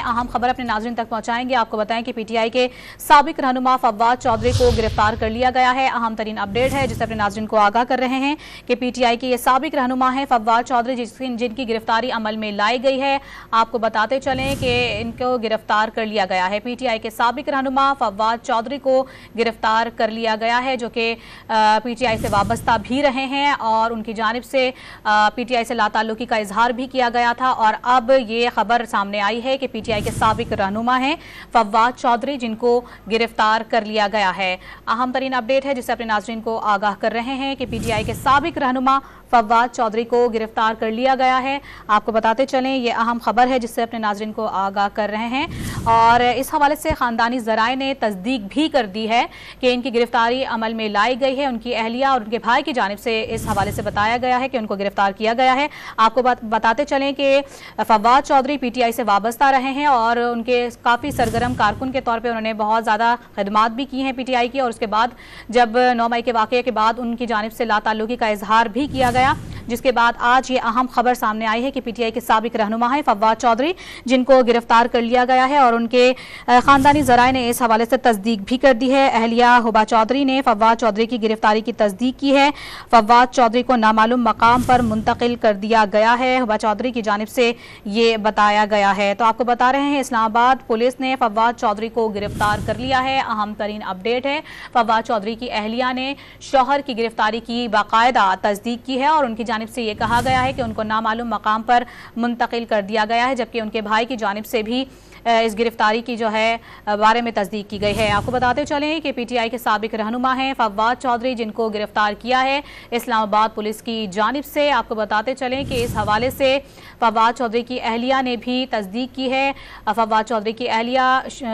अहम खबर अपने नाज़रीन तक पहुंचाएंगे। आपको बताएं कि पीटीआई के साबिक रहनुमा फव्वाद चौधरी को गिरफ्तार कर लिया गया है। अहम तरीन अपडेट है जिससे अपने नाज़रीन को आगाह कर रहे हैं कि पीटीआई के ये साबिक रहनुमा है फव्वाद चौधरी, जिनकी गिरफ्तारी अमल में लाई गई है। आपको बताते चलें कि इनको गिरफ्तार कर लिया गया है। पीटीआई के साबिक रहनुमा फव्वाद चौधरी को गिरफ्तार कर लिया गया है, जो कि पीटीआई से वाबस्ता भी रहे हैं और उनकी जानिब से पीटीआई से लाताल्लुकी का इजहार भी किया गया था। और अब ये खबर सामने आई है कि पीटीआई के साबिक रहनुमा हैं फव्वाद चौधरी, जिनको गिरफ्तार कर लिया गया है। अहम तरीन अपडेट है जिससे अपने नाज़रीन को आगाह कर रहे हैं कि पीटीआई के साबिक रहनुमा फव्वाद चौधरी को गिरफ्तार कर लिया गया है। आपको बताते चलें ये अहम खबर है जिससे अपने नाज़रीन को आगाह कर रहे हैं। और इस हवाले से ख़ानदानी ज़राए ने तस्दीक भी कर दी है कि इनकी गिरफ्तारी अमल में लाई गई है। उनकी अहलिया और उनके भाई की जानिब से इस हवाले से बताया गया है कि उनको गिरफ्तार किया गया है। आपको बताते चलें कि फव्वाद चौधरी पीटीआई से वाबस्ता रहे हैं और उनके काफ़ी सरगर्म कारकुन के तौर पर उन्होंने बहुत ज़्यादा खदमात भी की हैं पीटीआई की। और उसके बाद जब 9 मई के वाक़े के बाद उनकी जानिब से लाताल्लुकी का इजहार भी किया गया, जिसके बाद आज ये अहम खबर सामने आई है कि पीटीआई के साबिक रहनुमा है फव्वाद चौधरी, जिनको गिरफ्तार कर लिया गया है। और उनके खानदानी ज़राए ने इस हवाले से तस्दीक भी कर दी है। अहलिया हुबा चौधरी ने फव्वाद चौधरी की गिरफ्तारी की तस्दीक की है। फव्वाद चौधरी को नामालूम मकाम पर मुंतकिल कर दिया गया है, हुबा चौधरी की जानिब से ये बताया गया है। तो आपको बता रहे हैं इस्लामाबाद पुलिस ने फव्वाद चौधरी को गिरफ्तार कर लिया है। अहम तरीन अपडेट है, फव्वाद चौधरी की अहलिया ने शौहर की गिरफ्तारी की बाकायदा तस्दीक की है और उनकी जानिब से ये कहा गया है कि उनको नामालूम मकाम पर मुंतकिल कर दिया गया है, जबकि उनके भाई की जानिब से भी इस गिरफ्तारी की जो है बारे में तस्दीक की गई है। आपको बताते चलें कि पीटीआई के साबिक रहनुमा हैं फव्वाद चौधरी, जिनको गिरफ्तार किया है इस्लामाबाद पुलिस की जानिब से। आपको बताते चलें कि इस हवाले से फव्वाद चौधरी की अहलिया ने भी तस्दीक की है। फव्वाद चौधरी की अहलिया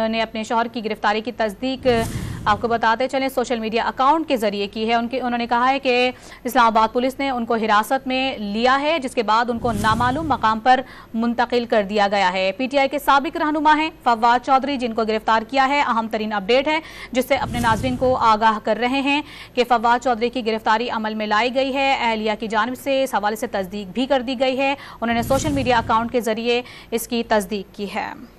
ने अपने शौहर की गिरफ्तारी की तस्दीक आपको बताते चलें सोशल मीडिया अकाउंट के जरिए की है। उन्होंने कहा है कि इस्लामाबाद पुलिस ने उनको हिरासत में लिया है, जिसके बाद उनको नामालूम मकाम पर मुंतकिल कर दिया गया है। पीटीआई के साबिक रहनुमा हैं फव्वाद चौधरी, जिनको गिरफ्तार किया है। अहम तरीन अपडेट है जिससे अपने नाज़रीन को आगाह कर रहे हैं कि फव्वाद चौधरी की गिरफ्तारी अमल में लाई गई है। अहलिया की जानिब से इस हवाले से तस्दीक भी कर दी गई है। उन्होंने सोशल मीडिया अकाउंट के जरिए इसकी तस्दीक की है।